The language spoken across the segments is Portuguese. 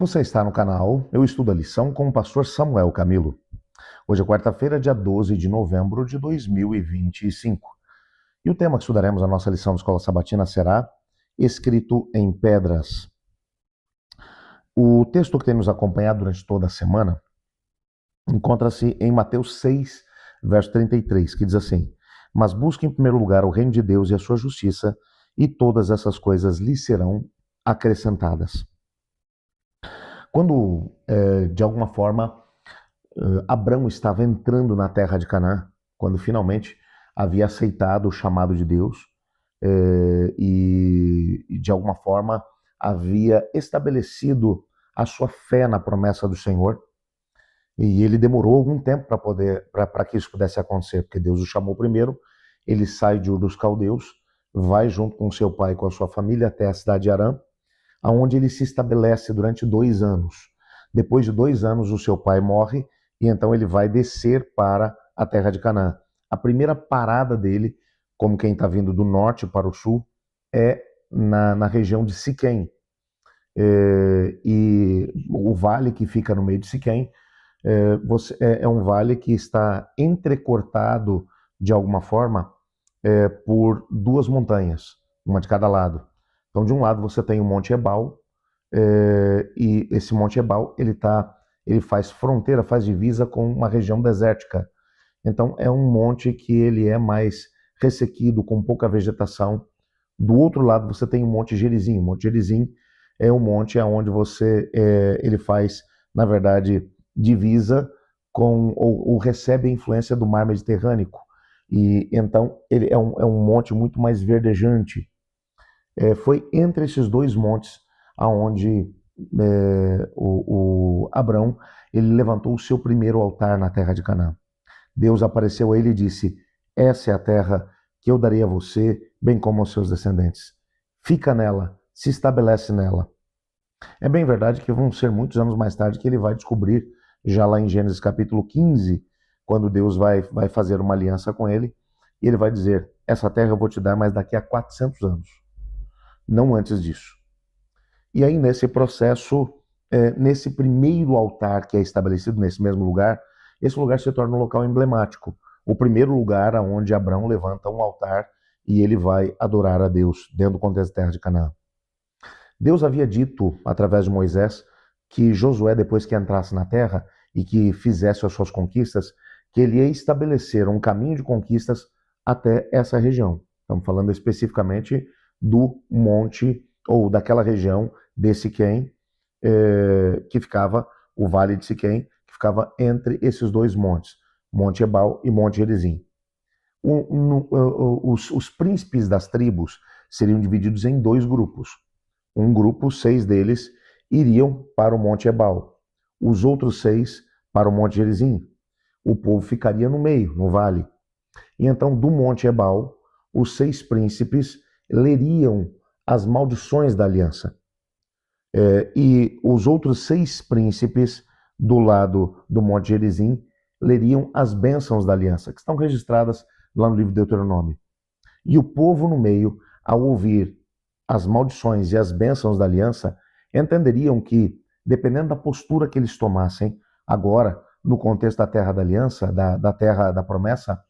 Você está no canal Eu Estudo a Lição com o pastor Samuel Camilo. Hoje é quarta-feira, dia 12 de novembro de 2025. E o tema que estudaremos na nossa lição de escola sabatina será Escrito em Pedras. O texto que tem nos acompanhado durante toda a semana encontra-se em Mateus 6, verso 33, que diz assim: Mas busque em primeiro lugar o reino de Deus e a sua justiça, e todas essas coisas lhe serão acrescentadas. Quando, de alguma forma, Abrão estava entrando na terra de Canaã, quando finalmente havia aceitado o chamado de Deus e, de alguma forma, havia estabelecido a sua fé na promessa do Senhor. E ele demorou algum tempo para que isso pudesse acontecer, porque Deus o chamou primeiro. Ele sai de Ur dos Caldeus, vai junto com seu pai e com a sua família até a cidade de Harã, onde ele se estabelece durante 2 anos. Depois de 2 anos, o seu pai morre e então ele vai descer para a terra de Canaã. A primeira parada dele, como quem está vindo do norte para o sul, é na região de Siquém. E o vale que fica no meio de Siquém é um vale que está entrecortado de alguma forma por 2 montanhas, uma de cada lado. Então, de um lado você tem o Monte Ebal, e esse Monte Ebal ele faz fronteira, faz divisa com uma região desértica. Então, é um monte que ele é mais ressequido, com pouca vegetação. Do outro lado você tem o Monte Gerizim. O Monte Gerizim é um monte onde ele faz, na verdade, divisa com ou recebe a influência do mar Mediterrâneo. E então ele é um monte muito mais verdejante. Foi entre esses 2 montes aonde o Abrão ele levantou o seu primeiro altar na terra de Canaã. Deus apareceu a ele e disse: essa é a terra que eu darei a você, bem como aos seus descendentes. Fica nela, se estabelece nela. É bem verdade que vão ser muitos anos mais tarde que ele vai descobrir, já lá em Gênesis capítulo 15, quando Deus vai fazer uma aliança com ele, e ele vai dizer: essa terra eu vou te dar, mas daqui a 400 anos. Não antes disso. E aí, nesse processo, nesse primeiro altar que é estabelecido nesse mesmo lugar, esse lugar se torna um local emblemático. O primeiro lugar onde Abrão levanta um altar e ele vai adorar a Deus, dentro do contexto da terra de Canaã. Deus havia dito, através de Moisés, que Josué, depois que entrasse na terra e que fizesse as suas conquistas, que ele ia estabelecer um caminho de conquistas até essa região. Estamos falando especificamente do monte, ou daquela região de Siquém, que ficava, o vale de Siquém, que ficava entre esses 2 montes, Monte Ebal e Monte Gerizim. Os príncipes das tribos seriam divididos em 2 grupos. Um grupo, 6 deles, iriam para o Monte Ebal. Os outros 6 para o Monte Gerizim. O povo ficaria no meio, no vale. E então, do Monte Ebal, os 6 príncipes leriam as maldições da aliança. E os outros 6 príncipes do lado do Monte Gerizim leriam as bênçãos da aliança, que estão registradas lá no livro de Deuteronômio. E o povo no meio, ao ouvir as maldições e as bênçãos da aliança, entenderiam que, dependendo da postura que eles tomassem, agora, no contexto da terra da aliança, da terra da promessa,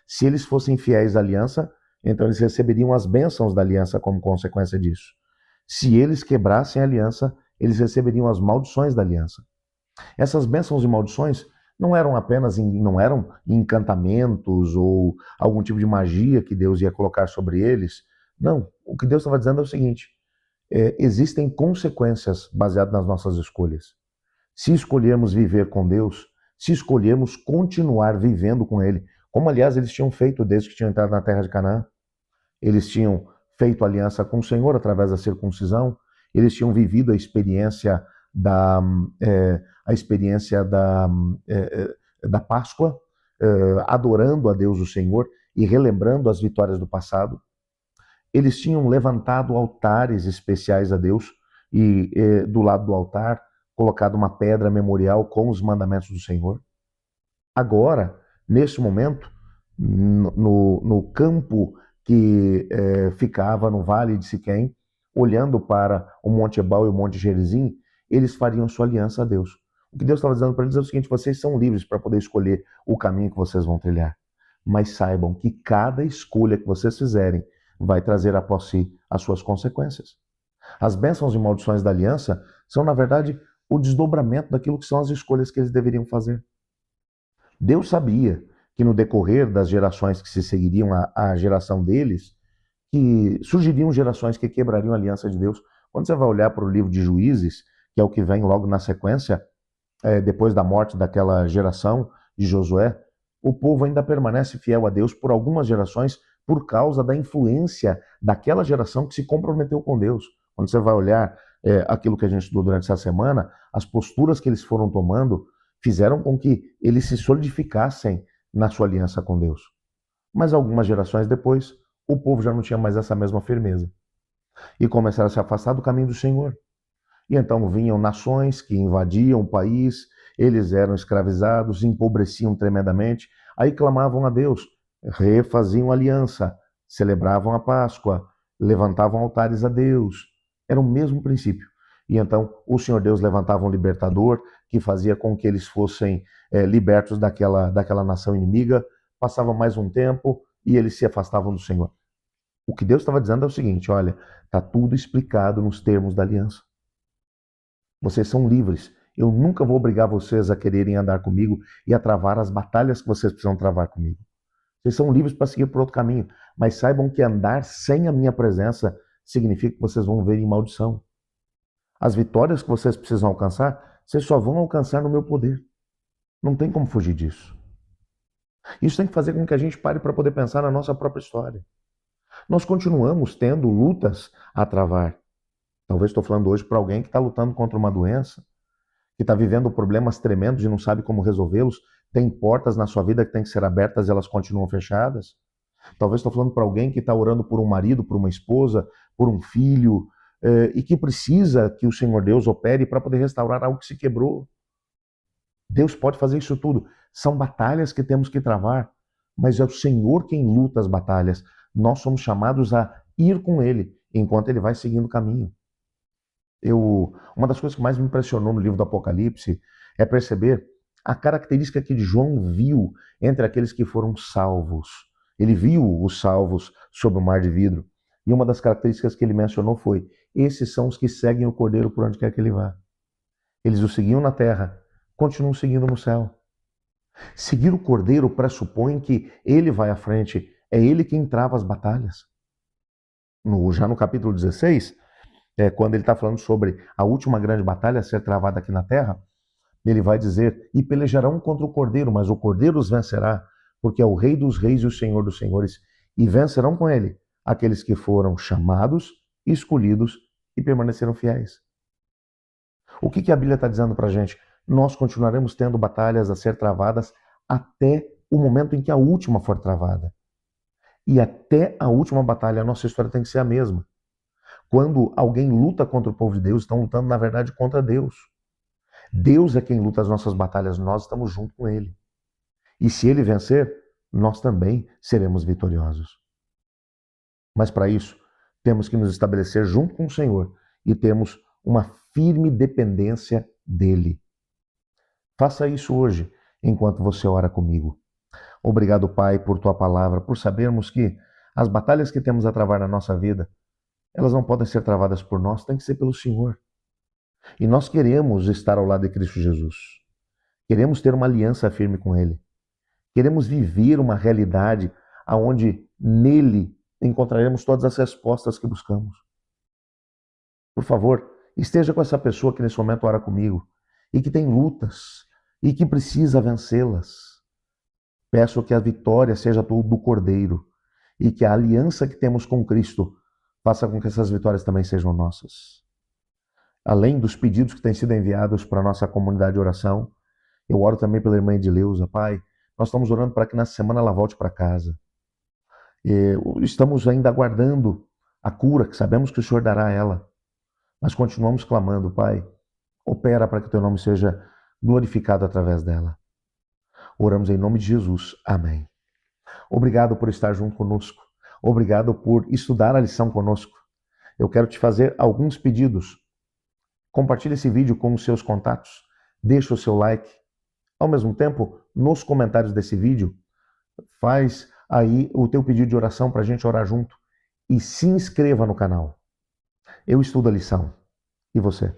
se eles fossem fiéis à aliança, então eles receberiam as bênçãos da aliança como consequência disso. Se eles quebrassem a aliança, eles receberiam as maldições da aliança. Essas bênçãos e maldições não eram encantamentos ou algum tipo de magia que Deus ia colocar sobre eles. Não, o que Deus estava dizendo é o seguinte: existem consequências baseadas nas nossas escolhas. Se escolhermos viver com Deus, se escolhermos continuar vivendo com Ele, como aliás eles tinham feito desde que tinham entrado na terra de Canaã, eles tinham feito aliança com o Senhor através da circuncisão, eles tinham vivido a experiência da Páscoa, adorando a Deus o Senhor e relembrando as vitórias do passado. Eles tinham levantado altares especiais a Deus e do lado do altar colocado uma pedra memorial com os mandamentos do Senhor. Agora, neste momento, no campo que ficava no vale de Siquém, olhando para o Monte Ebal e o Monte Gerizim, eles fariam sua aliança a Deus. O que Deus estava dizendo para eles é o seguinte: vocês são livres para poder escolher o caminho que vocês vão trilhar. Mas saibam que cada escolha que vocês fizerem vai trazer após si as suas consequências. As bênçãos e maldições da aliança são, na verdade, o desdobramento daquilo que são as escolhas que eles deveriam fazer. Deus sabia que no decorrer das gerações que se seguiriam à geração deles, que surgiriam gerações que quebrariam a aliança de Deus. Quando você vai olhar para o livro de Juízes, que é o que vem logo na sequência, depois da morte daquela geração de Josué, o povo ainda permanece fiel a Deus por algumas gerações por causa da influência daquela geração que se comprometeu com Deus. Quando você vai olhar aquilo que a gente estudou durante essa semana, as posturas que eles foram tomando fizeram com que eles se solidificassem na sua aliança com Deus. Mas algumas gerações depois, o povo já não tinha mais essa mesma firmeza. E começaram a se afastar do caminho do Senhor. E então vinham nações que invadiam o país, eles eram escravizados, empobreciam tremendamente, aí clamavam a Deus, refaziam aliança, celebravam a Páscoa, levantavam altares a Deus. Era o mesmo princípio. E então o Senhor Deus levantava um libertador que fazia com que eles fossem libertos daquela nação inimiga. Passava mais um tempo e eles se afastavam do Senhor. O que Deus estava dizendo é o seguinte: olha, está tudo explicado nos termos da aliança. Vocês são livres. Eu nunca vou obrigar vocês a quererem andar comigo e a travar as batalhas que vocês precisam travar comigo. Vocês são livres para seguir por outro caminho, mas saibam que andar sem a minha presença significa que vocês vão ver em maldição. As vitórias que vocês precisam alcançar, vocês só vão alcançar no meu poder. Não tem como fugir disso. Isso tem que fazer com que a gente pare para poder pensar na nossa própria história. Nós continuamos tendo lutas a travar. Talvez estou falando hoje para alguém que está lutando contra uma doença, que está vivendo problemas tremendos e não sabe como resolvê-los. Tem portas na sua vida que têm que ser abertas e elas continuam fechadas. Talvez estou falando para alguém que está orando por um marido, por uma esposa, por um filho, e que precisa que o Senhor Deus opere para poder restaurar algo que se quebrou. Deus pode fazer isso tudo. São batalhas que temos que travar, mas é o Senhor quem luta as batalhas. Nós somos chamados a ir com Ele, enquanto Ele vai seguindo o caminho. Uma das coisas que mais me impressionou no livro do Apocalipse é perceber a característica que João viu entre aqueles que foram salvos. Ele viu os salvos sob o mar de vidro. E uma das características que ele mencionou foi: esses são os que seguem o Cordeiro por onde quer que ele vá. Eles o seguiam na terra, continuam seguindo no céu. Seguir o Cordeiro pressupõe que ele vai à frente, é ele quem trava as batalhas. Já no capítulo 16, quando ele está falando sobre a última grande batalha a ser travada aqui na terra, ele vai dizer: e pelejarão contra o Cordeiro, mas o Cordeiro os vencerá, porque é o Rei dos Reis e o Senhor dos Senhores, e vencerão com ele aqueles que foram chamados, escolhidos e permaneceram fiéis. O que a Bíblia está dizendo para a gente? Nós continuaremos tendo batalhas a ser travadas até o momento em que a última for travada. E até a última batalha, a nossa história tem que ser a mesma. Quando alguém luta contra o povo de Deus, estão lutando, na verdade, contra Deus. Deus é quem luta as nossas batalhas, nós estamos junto com Ele. E se Ele vencer, nós também seremos vitoriosos. Mas para isso, temos que nos estabelecer junto com o Senhor e temos uma firme dependência dEle. Faça isso hoje, enquanto você ora comigo. Obrigado, Pai, por Tua palavra, por sabermos que as batalhas que temos a travar na nossa vida, elas não podem ser travadas por nós, tem que ser pelo Senhor. E nós queremos estar ao lado de Cristo Jesus. Queremos ter uma aliança firme com Ele. Queremos viver uma realidade onde nele encontraremos todas as respostas que buscamos. Por favor, esteja com essa pessoa que nesse momento ora comigo e que tem lutas e que precisa vencê-las. Peço que a vitória seja do Cordeiro e que a aliança que temos com Cristo faça com que essas vitórias também sejam nossas. Além dos pedidos que têm sido enviados para a nossa comunidade de oração, eu oro também pela irmã Edileuza. Pai, nós estamos orando para que nessa semana ela volte para casa. Estamos ainda aguardando a cura, que sabemos que o Senhor dará a ela. Mas continuamos clamando: Pai, opera para que o Teu nome seja glorificado através dela. Oramos em nome de Jesus. Amém. Obrigado por estar junto conosco. Obrigado por estudar a lição conosco. Eu quero te fazer alguns pedidos. Compartilhe esse vídeo com os seus contatos, deixa o seu like. Ao mesmo tempo, nos comentários desse vídeo, faz aí o teu pedido de oração para a gente orar junto e se inscreva no canal. Eu estudo a lição. E você?